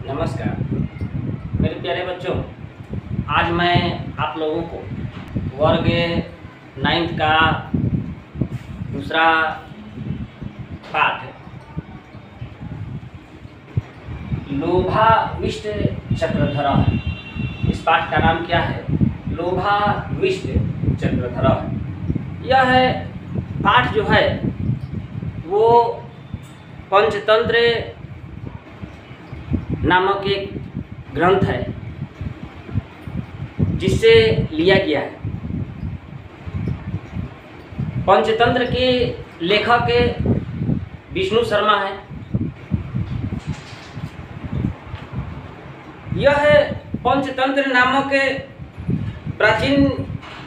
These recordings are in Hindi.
नमस्कार मेरे प्यारे बच्चों, आज मैं आप लोगों को वर्ग 9th का दूसरा पाठ लोभाविष्ट चक्रधरा, इस पाठ का नाम क्या है? लोभाविष्ट चक्रधरा। यह पाठ जो है वो पंचतंत्र नामक एक ग्रंथ है जिससे लिया गया है। पंचतंत्र के लेखक विष्णु शर्मा है। यह पंचतंत्र नामक प्राचीन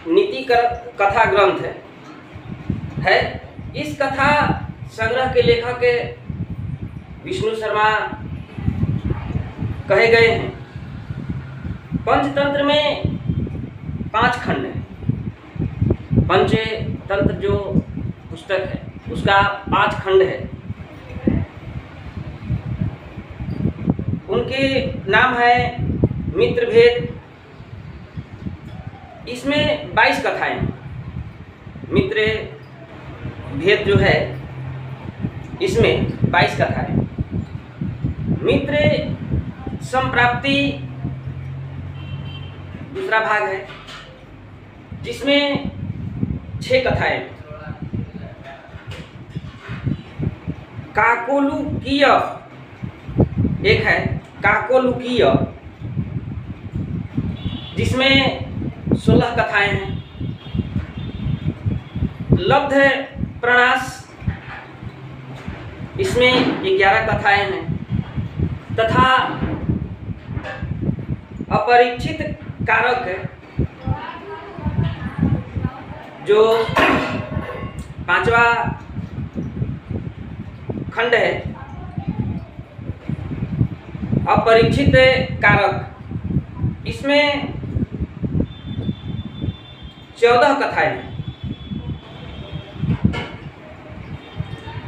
नीति कथा ग्रंथ है। इस कथा संग्रह के लेखक विष्णु शर्मा कहे गए हैं। पंचतंत्र में 5 खंड है। पंचतंत्र जो पुस्तक है उसका 5 खंड है। उनके नाम है मित्र भेद। इसमें 22 कथाएं हैं। मित्र भेद जो है इसमें 22 कथाएं। मित्र संप्राप्ति दूसरा भाग है जिसमें 6 कथाएं। काकोलुकीय एक है, काकोलुकीय, जिसमें 16 कथाएं हैं। लब्ध प्रणास, इसमें 11 कथाएं हैं। तथा अपरीक्षित कारक जो 5वां खंड है, अपरीक्षित कारक, इसमें 14 कथाएं हैं।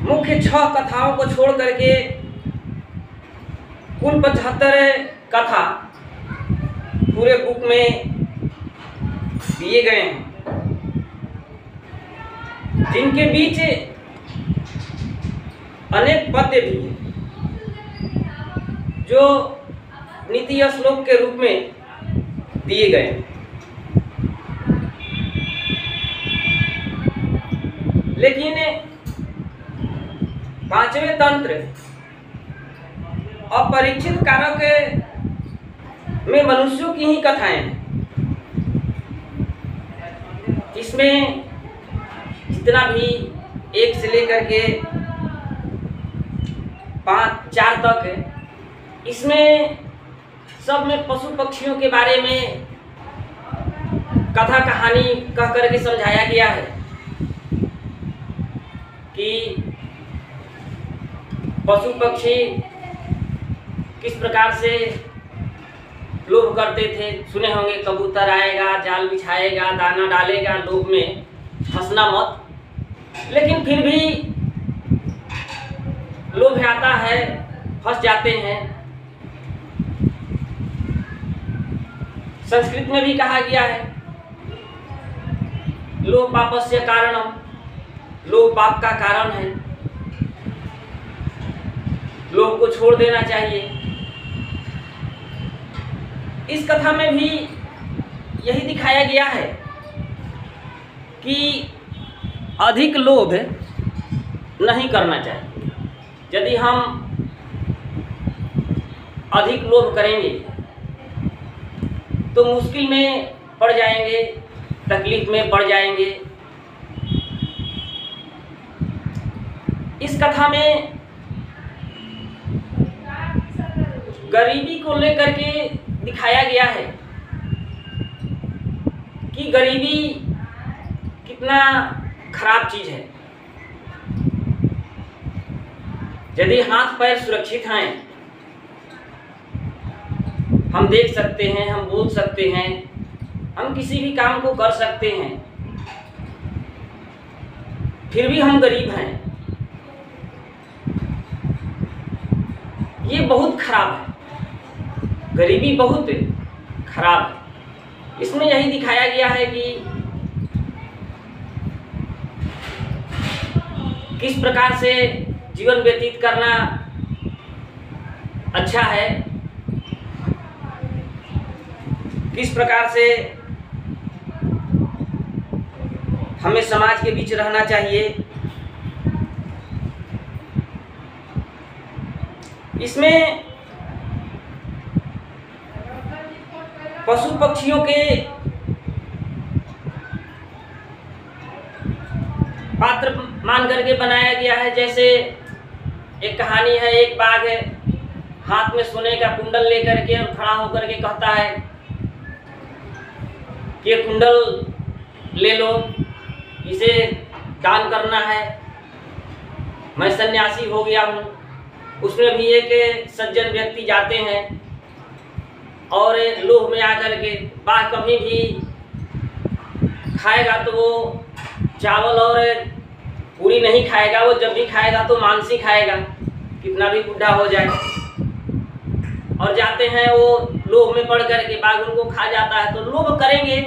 मुख्य 6 कथाओं को छोड़ करके कुल 75 कथा पूरे बुक में दिए गए हैं, जिनके बीच अनेक पद्य भी हैं जो नीति श्लोक के रूप में दिए गए हैं। लेकिन 5वें तंत्र अपरीक्षित कारक में मनुष्यों की ही कथाएं हैं। इसमें जितना भी 1 से लेकर के 4 तक है, इसमें सब में पशु पक्षियों के बारे में कथा कहानी कह करके समझाया गया है कि पशु पक्षी किस प्रकार से लोभ करते थे। सुने होंगे, कबूतर आएगा, जाल बिछाएगा, दाना डालेगा, लोभ में फंसना मत। लेकिन फिर भी लोभ आता है, फंस जाते हैं। संस्कृत में भी कहा गया है, लोभ पापस्य कारणम, लोभ पाप का कारण है, लोभ को छोड़ देना चाहिए। इस कथा में भी यही दिखाया गया है कि अधिक लोभ नहीं करना चाहिए। यदि हम अधिक लोभ करेंगे तो मुश्किल में पड़ जाएंगे, तकलीफ में पड़ जाएंगे। इस कथा में गरीबी को लेकर के दिखाया गया है कि गरीबी कितना खराब चीज है। यदि हाथ पैर सुरक्षित हैं, हम देख सकते हैं, हम बोल सकते हैं, हम किसी भी काम को कर सकते हैं, फिर भी हम गरीब हैं, ये बहुत खराब है। गरीबी बहुत खराब है। इसमें यही दिखाया गया है कि किस प्रकार से जीवन व्यतीत करना अच्छा है, किस प्रकार से हमें समाज के बीच रहना चाहिए। इसमें पशु पक्षियों के पात्र मान करके बनाया गया है। जैसे एक कहानी है, एक बाघ है, हाथ में सोने का कुंडल लेकर के और खड़ा होकर के कहता है कि ये कुंडल ले लो, इसे दान करना है, मैं सन्यासी हो गया हूँ। उसमें भी एक सज्जन व्यक्ति जाते हैं और लोभ में आकर के, बाघ कभी भी खाएगा तो वो चावल और पूरी नहीं खाएगा, वो जब भी खाएगा तो मांस ही खाएगा, कितना भी बुढ़ा हो जाए। और जाते हैं वो लोभ में पड़ करके, बाघ उनको खा जाता है। तो लोभ करेंगे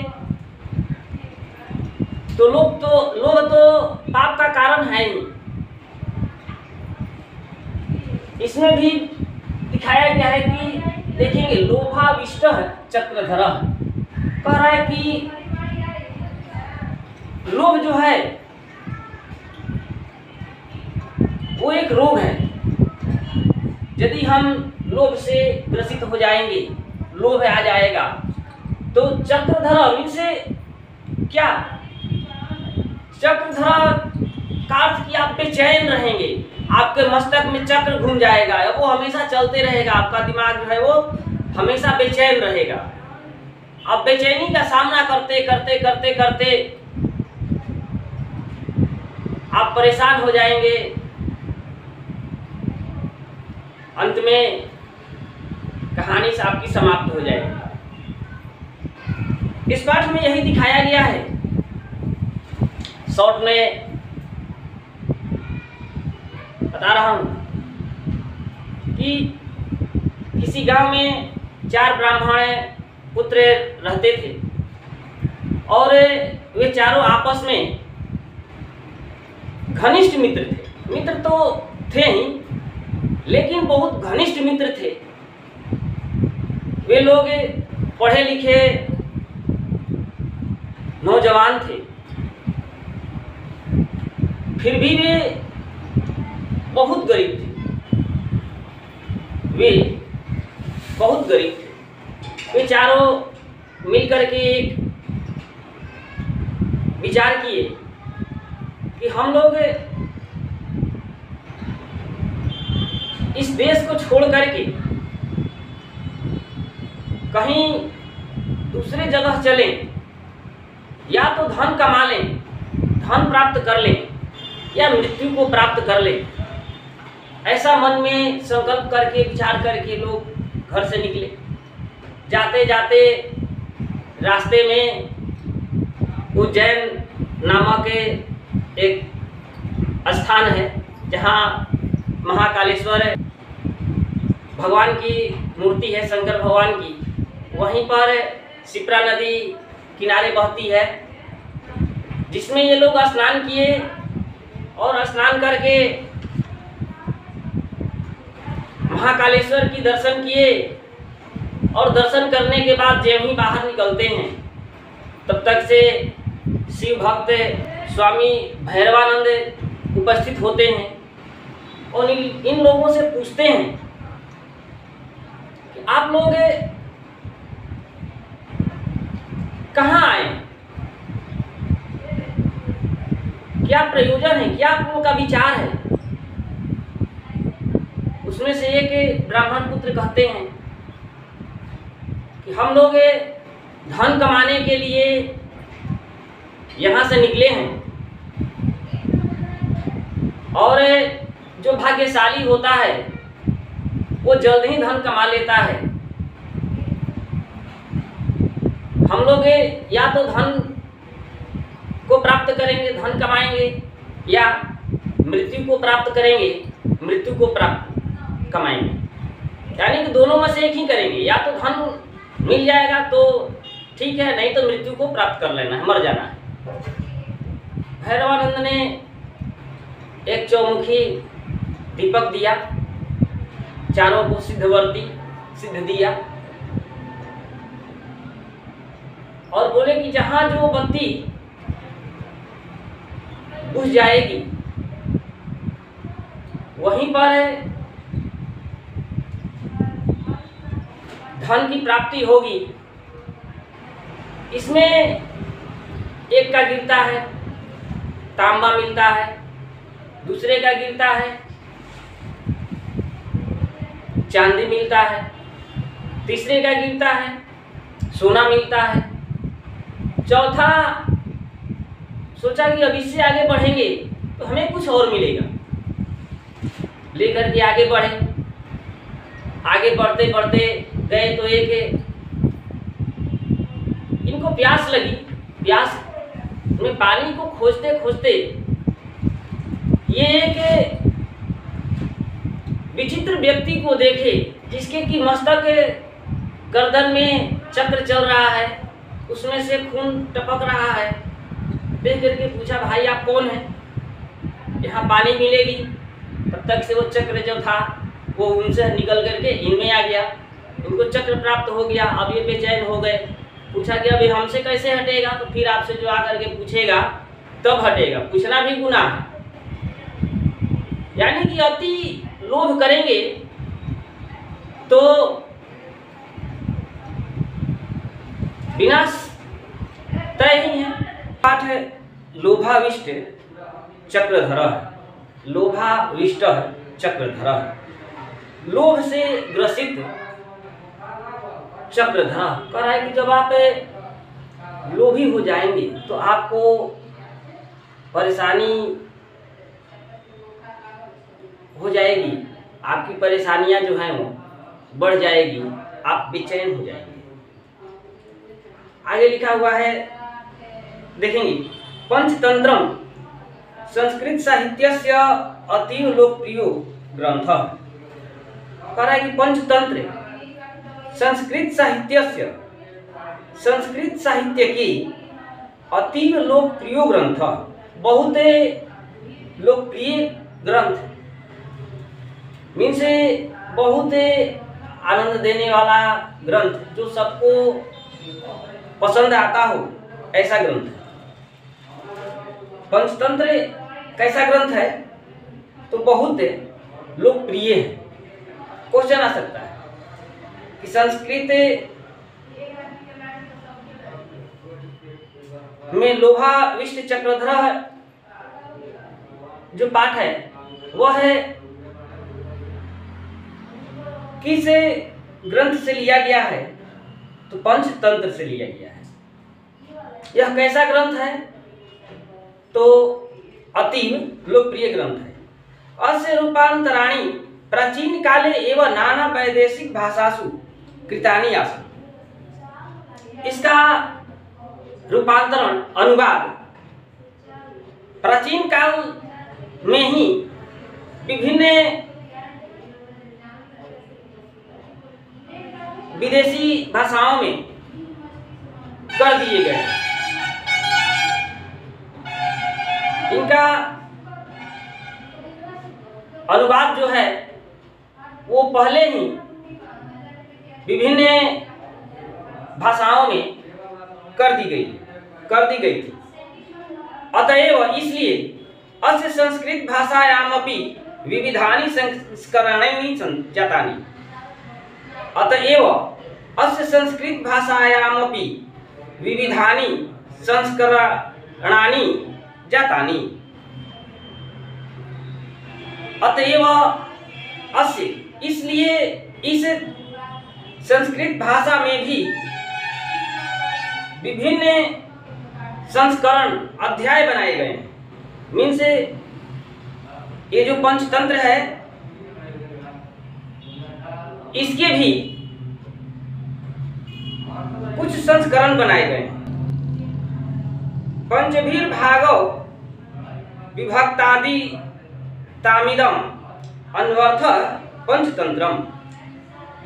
तो लोभ तो पाप का कारण है ही। इसमें भी दिखाया गया है कि देखेंगे, लोभाविष्ट चक्रधरः, कह रहा है कि लोभ जो है वो एक रोग है। यदि हम लोभ से ग्रसित हो जाएंगे, लोभ आ जाएगा, तो चक्रधर, इनसे क्या चक्रधर का अर्थ कि आप बेचैन रहेंगे, आपके मस्तक में चक्र घूम जाएगा, वो हमेशा चलते रहेगा, आपका दिमाग जो है वो हमेशा बेचैन रहेगा। अब बेचैनी का सामना करते करते करते करते आप परेशान हो जाएंगे, अंत में कहानी से आपकी समाप्त हो जाएगी। इस पाठ में यही दिखाया गया है। शॉर्ट में बता रहा हूं कि किसी गांव में 4 ब्राह्मण पुत्र रहते थे और वे चारों आपस में घनिष्ठ मित्र थे। मित्र तो थे ही, लेकिन बहुत घनिष्ठ मित्र थे। वे लोग पढ़े लिखे नौजवान थे, फिर भी वे बहुत गरीब थे। वे बहुत गरीब थे। वे चारों मिलकर के एक विचार किए कि हम लोग इस देश को छोड़ करके कहीं दूसरे जगह चलें, या तो धन कमा लें, धन प्राप्त कर लें, या मृत्यु को प्राप्त कर लें। ऐसा मन में संकल्प करके, विचार करके लोग घर से निकले। जाते जाते रास्ते में उज्जैन नामक एक स्थान है, जहाँ महाकालेश्वर भगवान की मूर्ति है, शंकर भगवान की। वहीं पर शिप्रा नदी किनारे बहती है, जिसमें ये लोग स्नान किए और स्नान करके महाकालेश्वर की दर्शन किए। और दर्शन करने के बाद जब ही बाहर निकलते हैं, तब तक से शिव भक्त स्वामी भैरवानंद उपस्थित होते हैं और इन लोगों से पूछते हैं कि आप लोग कहाँ आए, क्या प्रयोजन है, क्या आप लोगों का विचार है। उसमें से एक ब्राह्मण पुत्र कहते हैं कि हम लोग धन कमाने के लिए यहाँ से निकले हैं, और जो भाग्यशाली होता है वो जल्द ही धन कमा लेता है। हम लोग या तो धन को प्राप्त करेंगे, धन कमाएंगे, या मृत्यु को प्राप्त करेंगे, मृत्यु को प्राप्त कमाएंगे। यानी कि दोनों में से एक ही करेंगे, या तो धन मिल जाएगा तो ठीक है, नहीं तो मृत्यु को प्राप्त कर लेना है, मर जाना है। भैरवानंद ने एक चौमुखी दीपक दिया, चारों को सिद्ध दिया और बोले कि जहां जो बत्ती बुझ जाएगी वहीं पर धन की प्राप्ति होगी। इसमें एक का गिरता है तांबा मिलता है, दूसरे का गिरता है चांदी मिलता है, तीसरे का गिरता है सोना मिलता है, चौथा सोचा कि अब इससे आगे बढ़ेंगे तो हमें कुछ और मिलेगा, लेकर के आगे बढ़े। आगे बढ़ते बढ़ते गए तो एक इनको प्यास लगी, प्यास में पानी को खोजते खोजते ये एक विचित्र व्यक्ति को देखे जिसके की मस्तक गर्दन में चक्र चल रहा है, उसमें से खून टपक रहा है। देख करके पूछा, भाई आप कौन हैं? यहाँ पानी मिलेगी। तब तक से वो चक्र जो था वो उनसे निकल करके इनमें आ गया, इनको चक्र प्राप्त हो गया। अब ये बेचैन हो गए, पूछा कि अभी हमसे कैसे हटेगा? तो फिर आपसे जो आकर के पूछेगा तब हटेगा, पूछना भी गुनाह है। यानी कि अति लोभ करेंगे तो विनाश तय ही है। पाठ है लोभाविष्ट चक्रधर। लोभाविष्ट चक्रधर, लोभ से ग्रसित चक्रधर। कह रहा है कि जब आप लोभी हो जाएंगे तो आपको परेशानी हो जाएगी, आपकी परेशानियां जो हैं वो बढ़ जाएगी, आप बेचैन हो जाएंगे। आगे लिखा हुआ है, देखेंगे, पंचतंत्रम संस्कृत साहित्यस्य अतीव लोकप्रिय ग्रंथ। कह रहा है कि पंचतंत्र संस्कृत साहित्य की अतीव लोकप्रिय ग्रंथ, बहुत लोकप्रिय ग्रंथ मीन्स बहुत आनंद देने वाला ग्रंथ, जो सबको पसंद आता हो ऐसा ग्रंथ है। पंचतंत्र कैसा ग्रंथ है? तो बहुत लोकप्रिय है। क्वेश्चन आ सकता है कि संस्कृत में लोभाविष्ट चक्रधर जो पाठ है वह है किस ग्रंथ से लिया गया है? तो पंचतंत्र से लिया गया है। यह कैसा ग्रंथ है? तो अतीव लोकप्रिय ग्रंथ है। अस्य रूपांतराणि प्राचीन काले एवं नाना वैदेशिक भाषासु कृतानि आसन्। इसका रूपांतरण अनुवाद प्राचीन काल में ही विभिन्न विदेशी भाषाओं में कर दिए गए। इनका अनुवाद जो है वो पहले ही विभिन्न भाषाओं में कर दी गई थी। अतएव इसलिए अस्य संस्कृत भाषायामपि विविधानि संस्करणानि जातानि। अतएव अस्य संस्कृत भाषायामपि विविधानि संस्करणानि जातानि। अतएव अस्य, इसलिए इस संस्कृत भाषा में भी विभिन्न संस्करण अध्याय बनाए गए हैं। मीन्स ये जो पंचतंत्र है इसके भी कुछ संस्करण बनाए गए हैं। पंचभीर भागव विभक्तादि तामिदम अन्वर्थ पंचतंत्रम।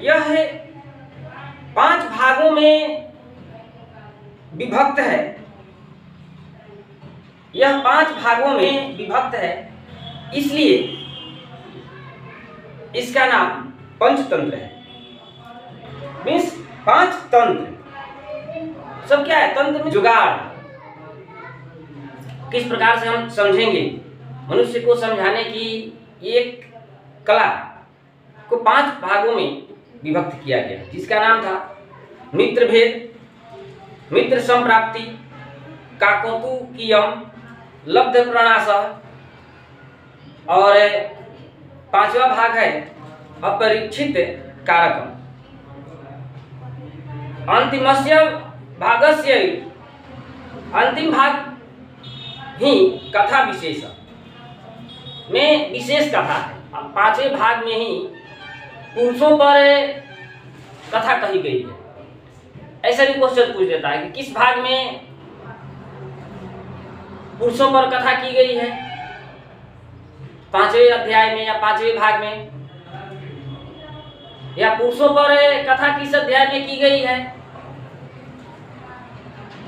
यह 5 भागों में विभक्त है। यह 5 भागों में विभक्त है, इसलिए इसका नाम पंचतंत्र है। मीन्स 5 तंत्र। सब क्या है? तंत्र में जुगाड़। किस प्रकार से हम समझेंगे? मनुष्य को समझाने की एक कला को 5 भागों में विभक्त किया गया, जिसका नाम था मित्र भेद, मित्र संप्राप्ति, काकोतुकीयम, लब्ध प्रणाशः, और 5वां भाग है अपरीक्षित कारकम। अंतिमस्य भागस्य, अंतिम भाग ही कथा विशेष में विशेष कथा है। 5वें भाग में ही पुरुषों पर कथा कही गई है। ऐसा भी क्वेश्चन पूछ देता है कि किस भाग में पुरुषों पर कथा की गई है, 5वें अध्याय में या 5वें भाग में, या पुरुषों पर कथा किस अध्याय में की गई है?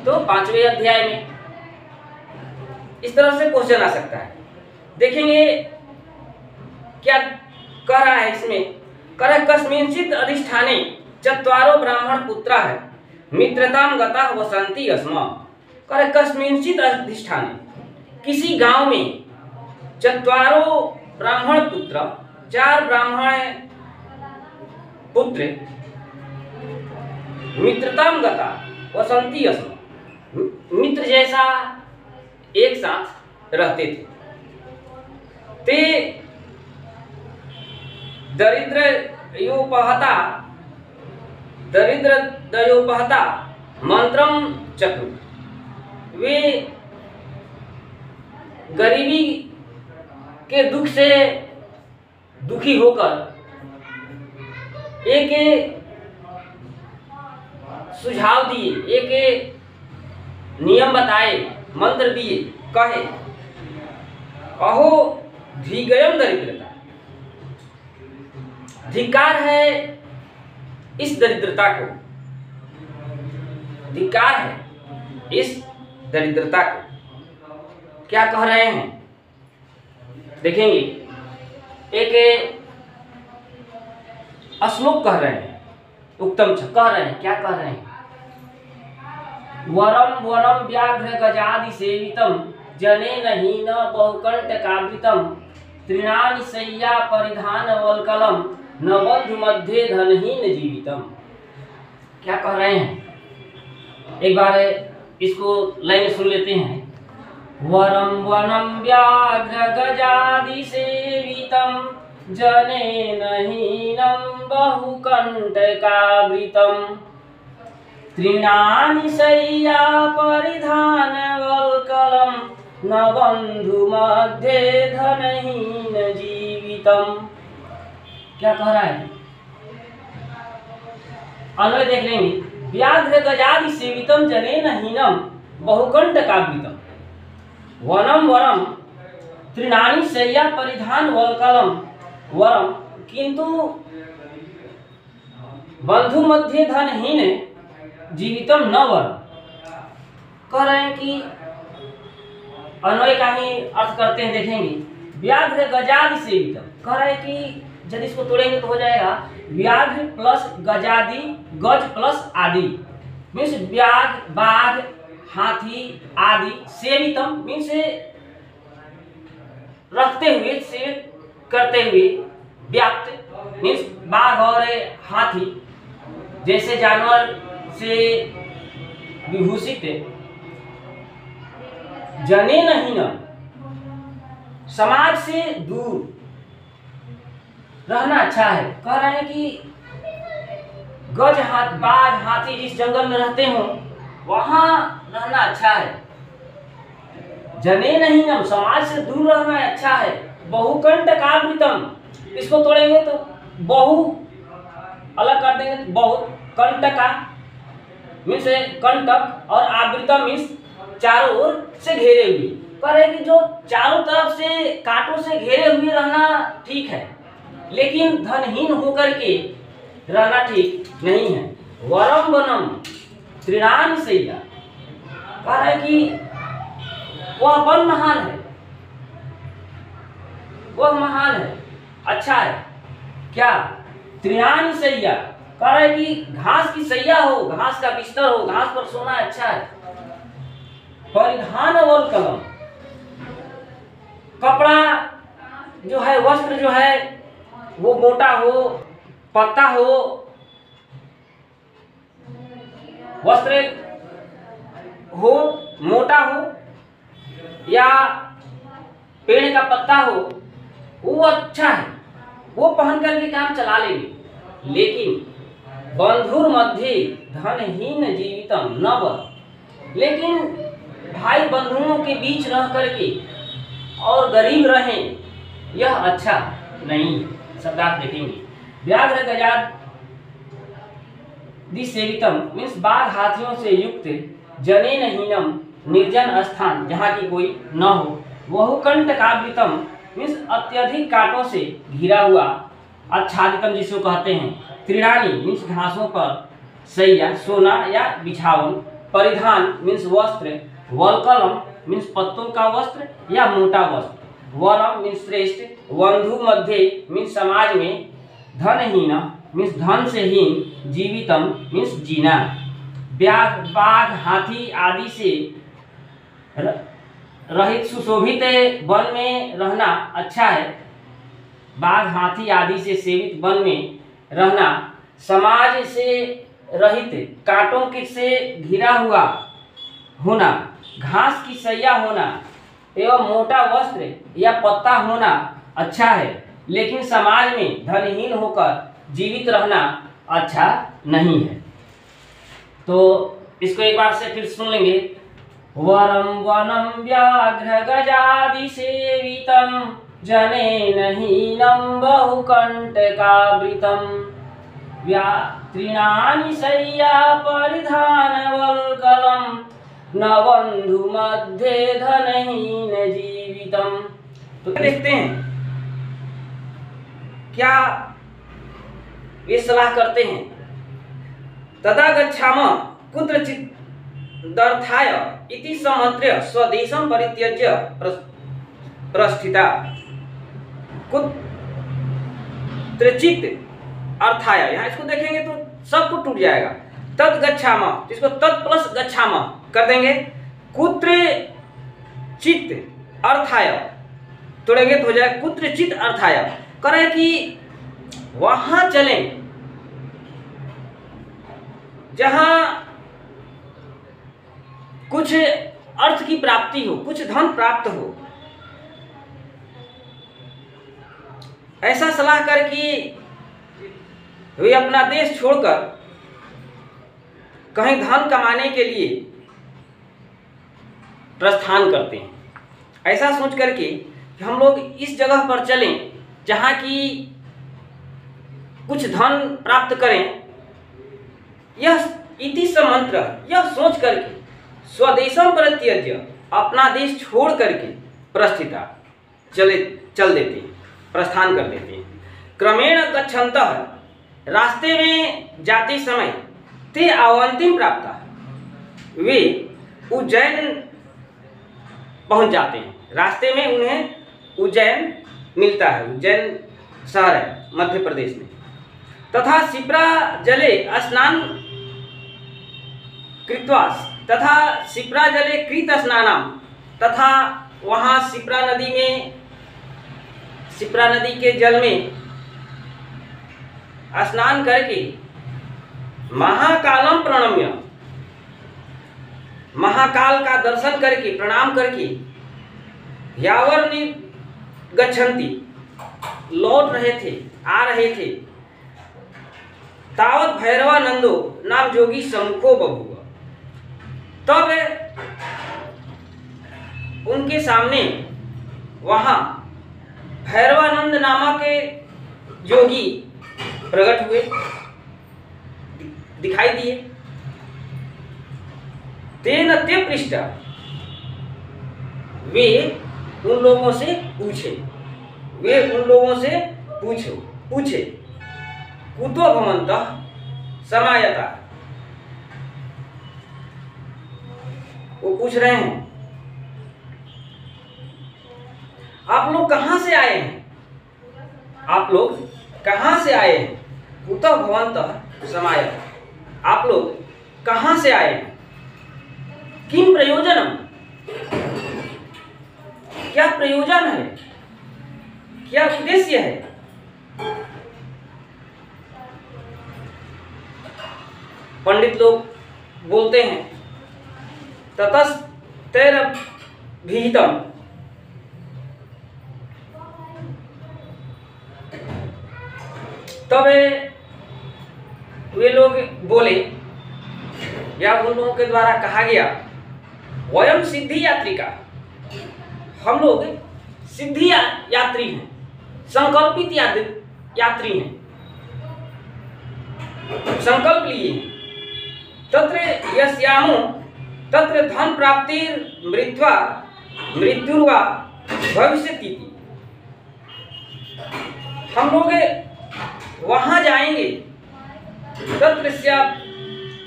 तो 5वें अध्याय में। इस तरह से क्वेश्चन आ सकता है। देखेंगे क्या कह रहा है इसमें। कह रहा है कस्मिंचित अधिष्ठाने चत्वारो ब्राह्मण पुत्रा है मित्रताम गता वसंती अस्म। कह रहा है कस्मिंचित अधिष्ठाने, किसी गांव में चत्वारो ब्राह्मण पुत्र, 4 ब्राह्मण पुत्र मित्रताम गता वसंती अस्म, मित्र जैसा एक साथ रहते थे। ते दरिद्रयोपहता मंत्रम चक्रु, वे गरीबी के दुख से दुखी होकर एक सुझाव दिए, एक नियम बताए, मंत्र दिए, कहे अहो धिगयम दरिद्रता, धिक्कार है इस दरिद्रता को, धिक्कार है इस दरिद्रता को। क्या कह रहे हैं देखेंगे। एक श्लोक कह रहे हैं, उत्तम कह रहे हैं। क्या कह रहे हैं? वरम वनम व्याघ्र गजादि सेवितम जनेन हीन बहुकंटकावृतम तृणानि शय्या परिधान वल्कलम न बंधु मध्ये धनहीन जीवितम। क्या कह रहे हैं? एक बार इसको लाइन सुन लेते हैं। वरम वनम व्याघ्र गजादि सेवितम जनेन हीनं बहुकंटकावृतम तृणानि शय्या परिधान वल्कलम न बंधु मध्ये धनहीन जीवितम। क्या कह रहा है? अन्वय देख लेंगे। व्याघ्र गजादि सेवितम जनेन हीनम बहुकंटकावृतम वनम वरम तृणानि शय्या परिधान वल्कलम वरम, किंतु बंधु मध्य धनहीन जीवितम न वरम। कह रहे हैं कि अन्वय का ही अर्थ करते हैं, देखेंगे। व्याघ्र गजादि सेवितम, कह रहे हैं कि जब इसको तोड़ेंगे तो हो जाएगा व्याघ्र प्लस गजादि, गज प्लस आदि, मीन्स व्याघ्र, बाघ, हाथी आदि, सेवितम मीन्स रखते हुए, सेवित करते हुए, व्याप्त मीन्स बाघ और हाथी जैसे जानवर से विभूषित, जनेन हीनम समाज से दूर रहना अच्छा है। कह रहे हैं कि गज, बाघ, हाथी जिस जंगल में रहते हो वहां रहना अच्छा है। जनेन हीनम समाज से दूर रहना अच्छा है। बहुकंटकावृतम, इसको तोड़ेंगे तो बहु अलग कर देंगे, बहुत कंटका मीन्स कंटक और आवृतम मीन्स चारों ओर से घेरे हुए। पर है कि जो चारों तरफ से कांटों से घेरे हुए रहना ठीक है, लेकिन धनहीन होकर के रहना ठीक नहीं है। वरम वनम तृणानि शय्या, कह रहा है कि वह वन महान है, वह महान है, अच्छा है। क्या? तृणानि शय्या, कह रहा है कि घास की शैया हो, घास का बिस्तर हो, घास पर सोना अच्छा है। परिधान वल्कलम, कपड़ा जो है, वस्त्र जो है वो मोटा हो, पत्ता हो, वस्त्र हो मोटा हो या पेड़ का पत्ता हो, वो अच्छा है, वो पहन करके काम चला लेंगे। लेकिन बंधुर मध्य धनहीन जीवितम न वर, लेकिन भाई बंधुओं के बीच रह करके और गरीब रहें, यह अच्छा नहीं। शब्दार्थ देखेंगे। व्याघ्र गजाद दिसेवितम मीन्स बाघ हाथियों से युक्त, जनेन हीनम निर्जन स्थान जहाँ की कोई न हो, बहुकंठ काव्यतम मीन्स अत्यधिक कांटों से घिरा हुआ, आच्छादितम जिसको कहते हैं, तृणानि मीन्स घासों पर, शैया सोना या बिछावन, परिधान मीन्स वस्त्र, वल्कलम मीन्स पत्तों का वस्त्र या मोटा वस्त्र, वरम मीन्स श्रेष्ठ, बंधु मध्य मीन्स समाज में, धनहीन मीन्स धन से हीन, जीवितम मीन्स जीना। बाघ हाथी आदि से रहित सुशोभित वन में रहना अच्छा है। बाघ हाथी आदि से सेवित वन में रहना, समाज से रहित कांटों के से घिरा हुआ होना, घास की शैया होना एवं मोटा वस्त्र या पत्ता होना अच्छा है। लेकिन समाज में धनहीन होकर जीवित रहना अच्छा नहीं है। तो इसको एक बार से फिर सुन लेंगे। वरम वनम व्याघ्र गजादि सेवितम, जनेन हीनम बहुकंटकावृतम, तृणानि शय्या परिधान वल्कलम, न बंधु मध्य धनहीन जीवितम। तो देखते हैं क्या ये सलाह करते हैं। तदा गच्छामः कुत्रचित् दर्थाय इति समन्त्र्य स्वदेशं परित्यज्य प्रस्थिता। कुत्रचित् अर्थाय, यहाँ इसको देखेंगे तो सब कुछ टूट जाएगा। तद गच्छामः, इसको तद प्लस गच्छामः कर देंगे। कुत्रचित् अर्थाय तोड़ेंगे तो हो जाएगा कुत्रचित् अर्थाय। करें कि वहां चलें जहां कुछ अर्थ की प्राप्ति हो, कुछ धन प्राप्त हो। ऐसा सलाह करके वे अपना देश छोड़कर कहीं धन कमाने के लिए प्रस्थान करते हैं। ऐसा सोच करके कि हम लोग इस जगह पर चलें जहाँ की कुछ धन प्राप्त करें, यह इति समंत्र, यह सोच करके स्वदेशम परित्यज्य, अपना देश छोड़ करके प्रस्थिता चल देते हैं, प्रस्थान कर देते हैं। क्रमेण गच्छन्तः, रास्ते में जाते समय, ते अवंतिम प्राप्त, वे उज्जैन पहुंच जाते हैं। रास्ते में उन्हें उज्जैन मिलता है, उज्जैन शहर है मध्य प्रदेश में। तथा शिप्रा जले स्नान कृत्वा, तथा शिप्रा जले कृत स्नानम, तथा वहाँ शिप्रा नदी में, शिप्रा नदी के जल में स्नान करके महाकालम प्रणम्य, महाकाल का दर्शन करके, प्रणाम करके, यावर गच्छन्ति, लौट रहे थे, आ रहे थे। तावत भैरवानंदो नाम जोगी सम्मुखो बभूव, तब उनके सामने वहां भैरवानंद नामक योगी प्रकट हुए, दिखाई दिए। तेन ते पृष्ठ, वे उन लोगों से पूछे, वे उन लोगों से पूछे कुतो भवन्तः समायता। वो पूछ रहे हैं आप लोग कहां से आए हैं, आप लोग कहां से आए हैं। कुतो भवन्तः समायता, आप लोग कहां से आए हैं। किम प्रयोजनम, क्या प्रयोजन है, क्या उद्देश्य है। पंडित लोग बोलते हैं ततस्तैरभिहितम्, तब वे लोग बोले या उन लोगों के द्वारा कहा गया वयम सिद्धि यात्रिका, हम लोग सिद्धि यात्री हैं, संकल्पित यात्री हैं, संकल्प लिए। तत्र यस्यामो तत्र धन प्राप्तिर मृत्युर्वा भविष्यति, हम लोग वहां जाएंगे। तत्र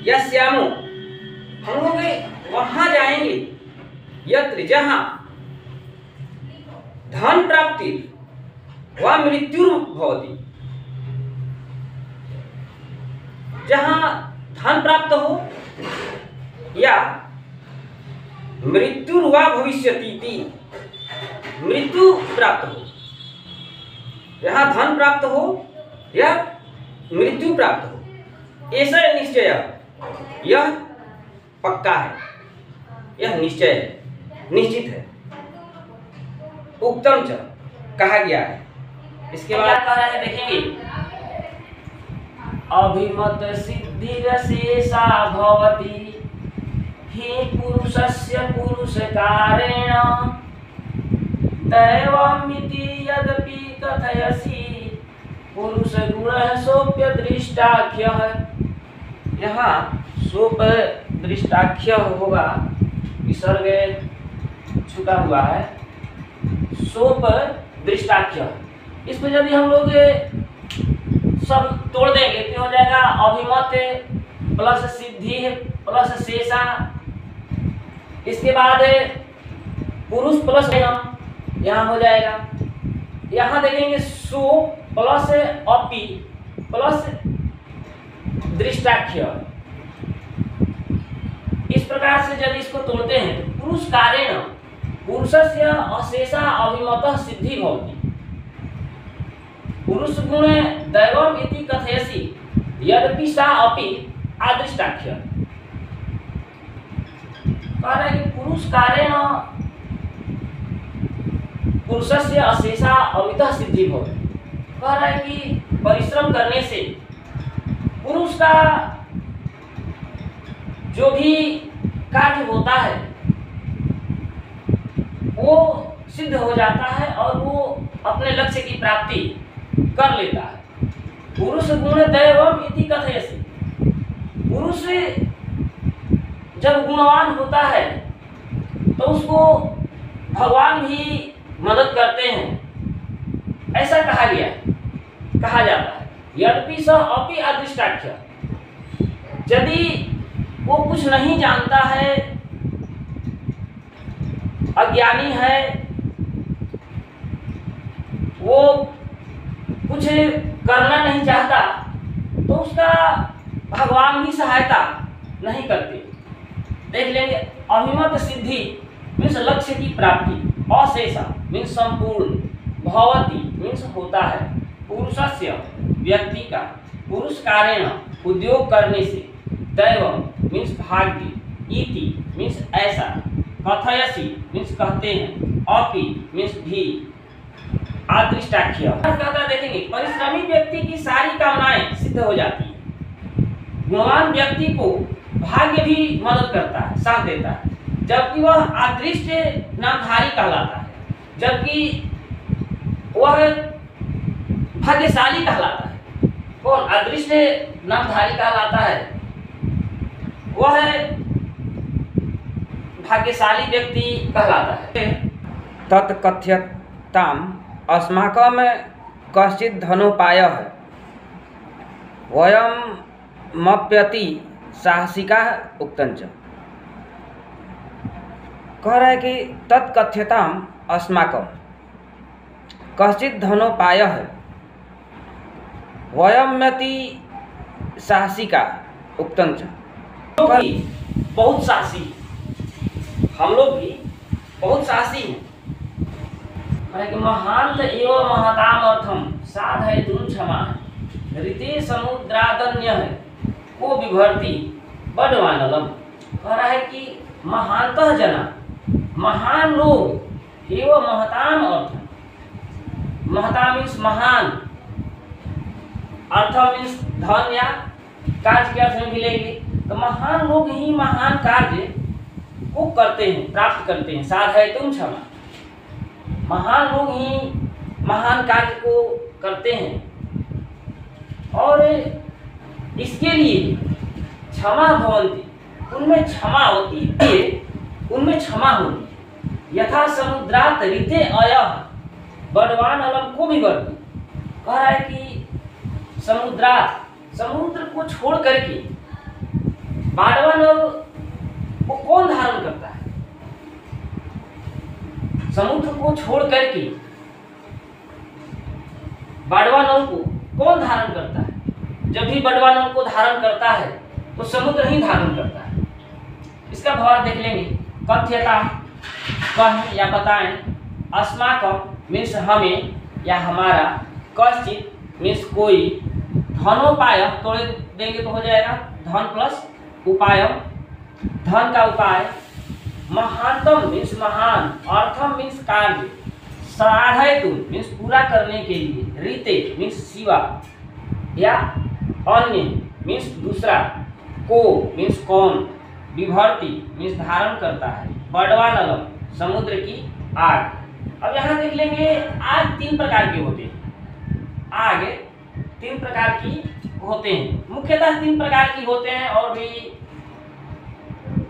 यस्यामो, हम लोग वहां जाएंगे, यत्र जहां धन प्राप्ति व मृत्यु भवति, जहां धन प्राप्त हो या मृत्यु व भविष्यति, मृत्यु प्राप्त हो, जहां धन प्राप्त हो या मृत्यु प्राप्त हो, ऐसा निश्चय, यह पक्का है, यह निश्चय है, निश्चित है। उक्तम च, कहा गया है। इसके बाद कह रहे हैं, देखेंगे अभिमत सिद्धिरशेषा भवति हि पुरुषस्य पुरुषकारेण दैवमिति यदपि कथयसि पुरुष गुणः सोप्य दृष्टाख्यः। यहाँ सोप दृष्टाख्य होगा, विसर्ग छुटा हुआ है, सोप दृष्टाख्य। इस पर यदि हम लोग सब तोड़ देंगे तो हो जाएगा अभिमत प्लस सिद्धि प्लस शेषा, इसके बाद पुरुष प्लस यहाँ हो जाएगा। यहाँ देखेंगे सो प्लस अपि प्लस दृष्टाख्य। इस प्रकार से यदि इसको तोड़ते हैं तो पुरुष कारेण पुरुषस्य अशेषा अभिमतः सिद्धि भवति, पुरुष गुण दैवम इति कथयसि यद्यपि सा अपि आदृष्टाख्य। कह रहे हैं कि पुरुष कारेण पुरुषस्य अशेषा अमितः सिद्धि भवति। कह रहा है कि परिश्रम करने से पुरुष का जो भी कार्य होता है वो सिद्ध हो जाता है और वो अपने लक्ष्य की प्राप्ति कर लेता है। पुरुष गुण दैवम इति कथयसि, पुरुष जब गुणवान होता है तो उसको भगवान भी मदद करते हैं, ऐसा कहा गया, कहा जाता है। यद्यपि स अपि अदृष्टाख्य, यदि वो कुछ नहीं जानता है, अज्ञानी है, वो कुछ करना नहीं चाहता, तो उसका भगवान भी सहायता नहीं करते। देख लेंगे अभिमत सिद्धि मीन्स लक्ष्य की प्राप्ति, अशेषा मीन्स संपूर्ण, भवति मीन्स होता है, पुरुषस्य व्यक्ति का, पुरुष कारेण उद्योग करने से, दैवम मीन्स भाग्य, इति मीन्स ऐसा, कथयसि मीन्स कहते हैं, अपि मीन्स भी, आदृष्टाख्य कहता देखेंगे परिश्रमी व्यक्ति की सारी कामनाएं सिद्ध हो जाती है। गुणवान व्यक्ति को भाग्य भी मदद करता है, साथ देता है, जबकि वह अदृष्ट नामधारी कहलाता है, जबकि वह भाग्यशाली कहलाता है। कौन अदृष्ट नामधारी कहलाता है? वह भाग्यशाली व्यक्ति कहलाता है। तत्कथ्यताम अस्माकं कश्चित् धनोपायः वयम मप्यति साहसिका उक्तंच। कह रहा है कि तत्कथ्यताम अस्माकम कश्चित धनोपाय है वयम्यति साहसिका उक्तंच। बहुत साहसी, हम लोग भी बहुत साहसी हैं। महांत एवं महताम अर्थम साधयितुं क्षमा ऋते समुद्रादन्य है को विभर्ति बडवानलम। कह रहा है कि महानतः जना, महान लोग, एवं महताम अर्थम, महता मीन्स महान, अर्थम मीन्स धन या कार्य के अर्थ में मिलेंगे। तो महान लोग ही महान कार्य को करते हैं, प्राप्त करते हैं। साधयितुं क्षमा, महान लोग ही महान कार्य को करते हैं और इसके लिए क्षमा भवन्ति, उनमें क्षमा होती है, उनमें क्षमा होती। यथा समुद्रात ऋते अयः बडवान अलम को भी वर्ती। कह रहा है कि समुद्रात, समुद्र को छोड़ करके बाडवान को कौन धारण करता है? समुद्र को छोड़ करके बडवानल को कौन धारण करता है? जब भी बडवानल को धारण करता है तो समुद्र ही धारण करता है। इसका भाव देख लेंगे। कथ्यता कहें या बताएं, अस्माकम मीन्स हमें या हमारा, कश्चित मीन्स कोई, धनोपाय तोड़ देंगे तो हो जाएगा धन प्लस उपाय, धन का उपाय, महानतम मीन्स महान, अर्थम मीन्स कार्य, साधयितुं मीन्स पूरा करने के लिए, ऋते मीन्स सिवा या अन्य मीन्स दूसरा, को मीन्स कौन, विभर्ति मीन्स धारण करता है, बडवानलम समुद्र की आग। अब यहाँ देख लेंगे आग तीन प्रकार के होते हैं। आग तीन प्रकार की होते हैं, मुख्यतः तीन प्रकार की होते हैं और भी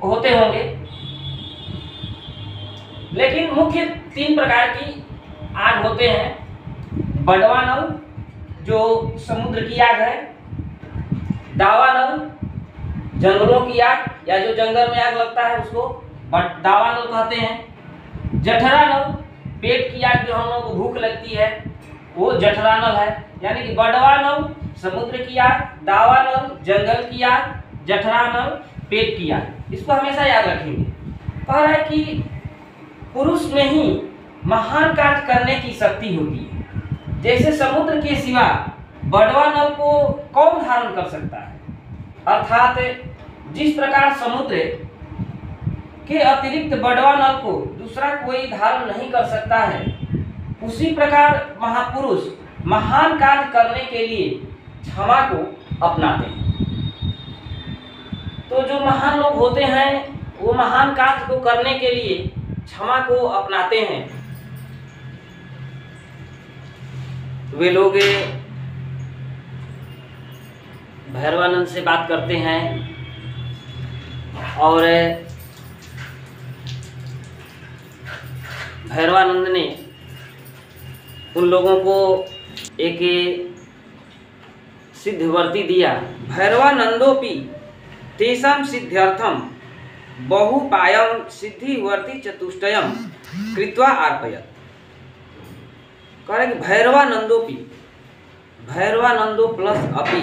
होते होंगे, लेकिन मुख्य तीन प्रकार की आग होते हैं। बडवानल जो समुद्र की आग है, दावानल जंगलों की आग या जो जंगल में आग लगता है उसको दावानल कहते हैं। जठरानल पेट की आग, जो हम लोगों को भूख लगती है वो जठरानल है। यानी कि बडवानल समुद्र की आग, दावानल जंगल की आग, जठरानल पेट की आग। इसको हमेशा याद रखेंगे। कह रहा है कि पुरुष में ही महान कार्य करने की शक्ति होती है। जैसे समुद्र के सिवा बडवानल को कौन धारण कर सकता है? अर्थात जिस प्रकार समुद्र के अतिरिक्त बडवानल को दूसरा कोई धारण नहीं कर सकता है, उसी प्रकार महापुरुष महान कार्य करने के लिए क्षमा को अपनाते हैं। तो जो महान लोग होते हैं वो महान कार्य को करने के लिए क्षमा को अपनाते हैं। वे लोग भैरवानंद से बात करते हैं और भैरवानंद ने उन लोगों को एक सिद्धवर्ती दिया। भैरवानंदोपि तेषां सिद्ध्यर्थम बहुपायम सिद्धिवर्ती चतुष्टयम कृत्वा अर्पयत्। कह रहे कि भैरवानंदोपि, भैरवानंदो प्लस अपि,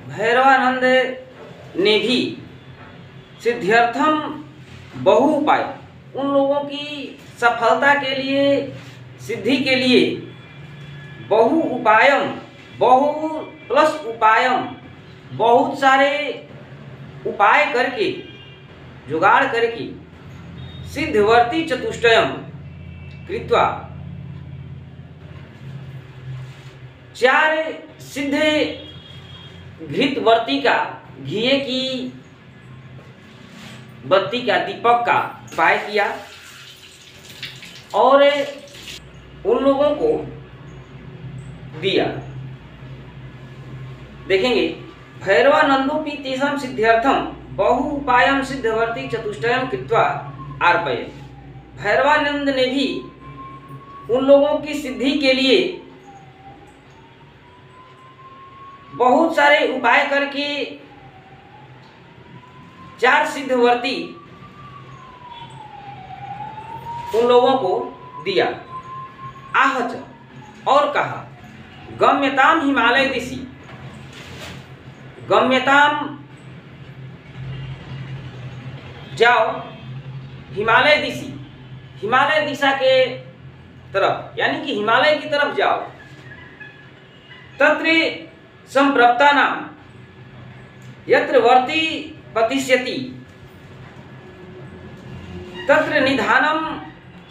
भैरवानंद ने भी सिद्ध्यर्थम बहु उपाय, उन लोगों की सफलता के लिए, सिद्धि के लिए बहु उपायम, बहु प्लस उपायम, बहुत सारे उपाय करके, जुगाड़ करके, सिद्धवर्ती चतुष्टयम कृत्वा, चार सिद्ध घृतवर्ती का, घिये की बत्ती का, दीपक का उपाय किया और उन लोगों को दिया। देखेंगे भैरवानंदोपि तेषां सिद्ध्यर्थम बहु उपायम सिद्धवर्ती चतुष्टयम कृत्वा अर्पयत्। भैरवानंद ने भी उन लोगों की सिद्धि के लिए बहुत सारे उपाय करके 4 सिद्धवर्ती उन लोगों को दिया। आहच और कहा गम्यताम हिमालय दिशि, गम्यताम जाओ हिमालय दिशि, हिमालय दिशा के तरफ, यानी कि हिमालय की तरफ जाओ। तत्र संप्रप्तानाम यत्र वर्ती पतिष्यति तत्र निधानम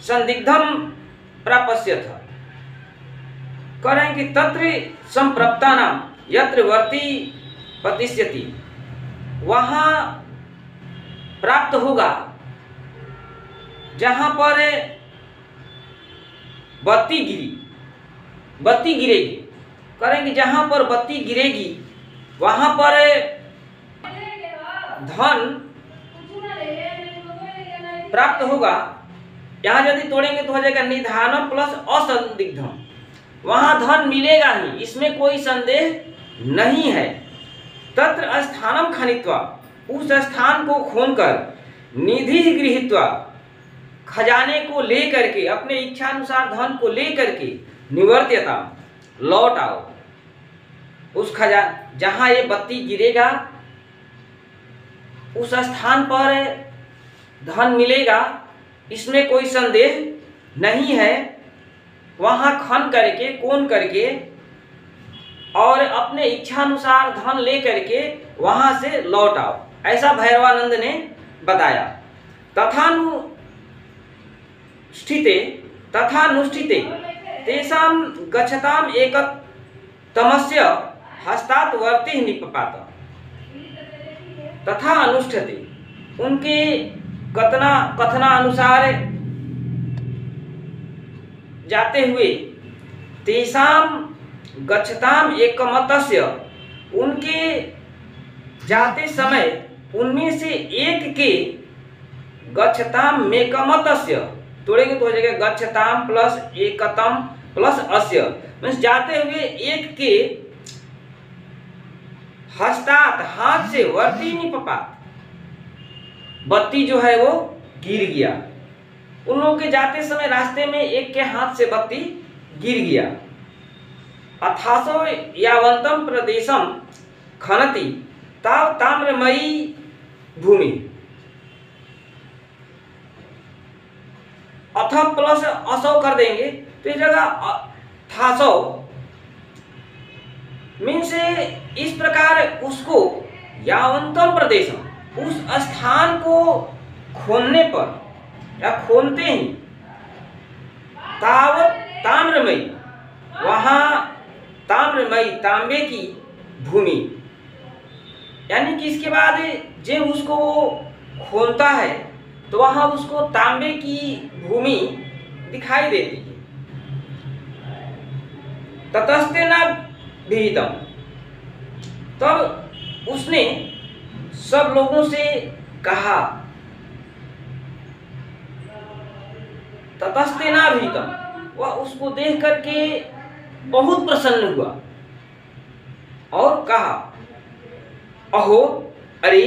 संदिग्धम प्रापस्यथ। कह रहे हैं कि तत्र संप्रप्तानाम यत्र वर्ती पतिष्यति, वहां प्राप्त होगा जहां पर बत्ती गिरेगी। करेंगे जहां पर बत्ती गिरेगी वहां पर धन प्राप्त होगा। यहां यदि तोड़ेंगे तो हो जाएगा निधानम प्लस असंदिग्धम, वहां धन मिलेगा ही, इसमें कोई संदेह नहीं है। तत्र स्थानम खनित्वा, उस स्थान को खोनकर, निधि गृहीत्वा, खजाने को लेकर के, अपने इच्छानुसार धन को लेकर के, निवर्त्यता, लौट आओ। उस खजान जहां ये बत्ती गिरेगा उस स्थान पर धन मिलेगा, इसमें कोई संदेह नहीं है। वहां खन करके, कोन करके और अपने इच्छानुसार धन लेकर के वहां से लौट आओ, ऐसा भैरवानंद ने बताया। तथानुष्ठिते तेषां गच्छताम एकतमस्य हस्तात् वर्तिः निपपात। तथा अनुष्ठते, उनके कथनानुसार जाते हुए, तेषां गच्छताम एकमतस्य, उनके जाते समय उनमें से एक के, गच्छताम मेकमतस्य, तोड़ेंगे तो हो जाएगा गच्छताम प्लस एकतम प्लस अस्य, मीन्स जाते हुए एक के हस्तात, हाथ से, वर्ती निपपात, बत्ती जो है वो गिर गया। उन लोगों के जाते समय रास्ते में एक के हाथ से बत्ती गिर गया। अथासो यावंतम प्रदेशम खनति ताव ताम्रमयी भूमि। अथ प्लस असौ कर देंगे तो इस जगह थासौ मीन्स इस प्रकार उसको, यावंतम प्रदेशम, उस स्थान को खोलने पर या खोलते ही, तावत ताम्रमयी, वहां ताम्रमयी, तांबे की भूमि, यानी कि इसके बाद जब उसको खोलता है तो वहां उसको तांबे की भूमि दिखाई देती है। ततस्ते न भीतम, तब उसने सब लोगों से कहा, ततस्ते न भीतम, वह उसको देख करके बहुत प्रसन्न हुआ और कहा, अहो, अरे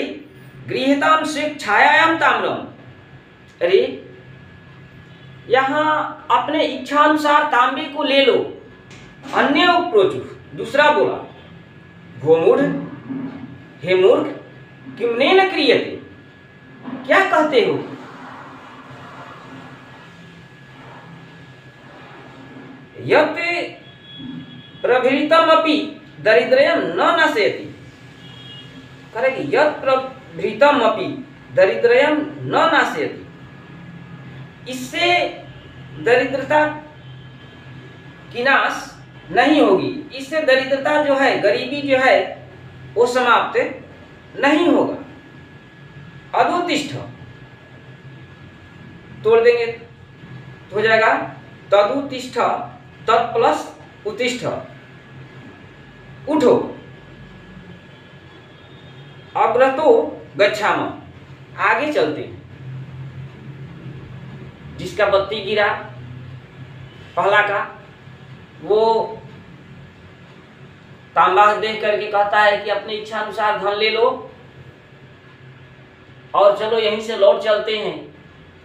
गृहीताम से छायायाम ताम्रम, अरे यहाँ अपने इच्छा अनुसार तांबे को ले लो। अन्य उपरोचु, दूसरा बोला, भोमूढ़, हे मूर्ख, किमने न क्रियते, क्या कहते हो? यत् प्रभृतम अपि दरिद्रयं न नाशयति, करेगी, यत् प्रभृतम अपि दरिद्रयं न नाशयति, इससे दरिद्रता की नाश नहीं होगी, इससे दरिद्रता जो है, गरीबी जो है वो समाप्त नहीं होगा। अदुतिष्ठ, तोड़ देंगे तो हो जाएगा तदुतिष्ठ, तत् प्लस उत्तिष्ठ, उठो। अग्रतो गच्छाम, आगे चलते हैं। जिसका बत्ती गिरा पहला का, वो तांबा देख करके कहता है कि अपनी इच्छा अनुसार धन ले लो और चलो यहीं से लौट चलते हैं।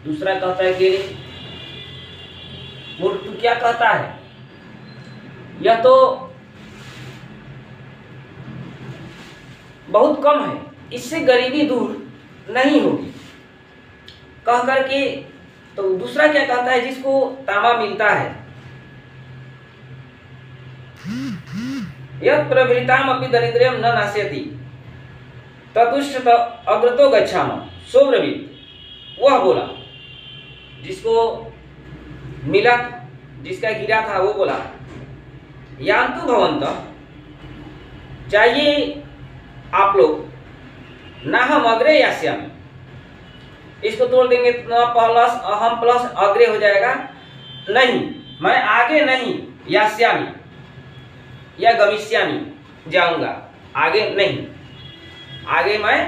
दूसरा कहता है कि मूर्ख तू क्या कहता है, यह तो बहुत कम है, इससे गरीबी दूर नहीं होगी। कह करके तो दूसरा क्या कहता है, जिसको तांबा मिलता है, यत् प्रभृताम अपि दरिद्र्यम न नास्यति ततुष्ट अग्रतो गच्छामः सोब्रवीत। वह बोला, जिसको मिला, जिसका गिरा था, वो बोला यान्तु भवन्तः, चाहिए आप लोग, ना हम अग्रे यास्यामि, इसको तोड़ देंगे तो प्लस अहम प्लस अग्रे हो जाएगा, नहीं मैं आगे नहीं, यास्यामि या गमिष्यामि जाऊंगा, आगे नहीं, आगे मैं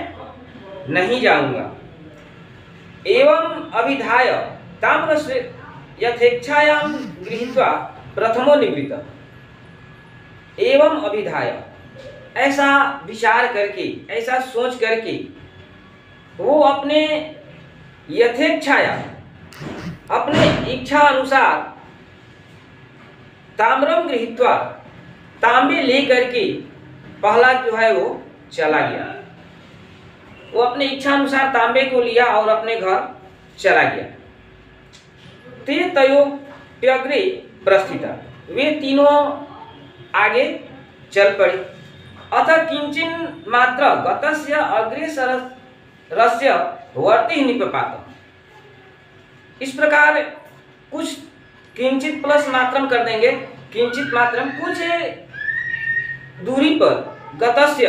नहीं जाऊंगा। एवं अभिधाय ताम्रस्य यथेच्छायां गृहीत्वा प्रथमो निवृत्तः। एवं अभिधाय, ऐसा विचार करके, ऐसा सोच करके वो अपने यथेच्छाया, अपने इच्छा अनुसार ताम्रम गृहीत्वा, तांबे ले करके पहला जो है वो चला गया। वो अपने इच्छा अनुसार तांबे को लिया और अपने घर चला गया। ते तयोप्यग्रे प्रस्थिता, वे तीनों आगे चल पड़े। अतः किंचिन मात्र गतस्य अग्रेसरस्य वर्ति निपपात। इस प्रकार कुछ किंचित प्लस मात्रम कर देंगे, किंचित मात्रम कुछ दूरी पर, गतस्य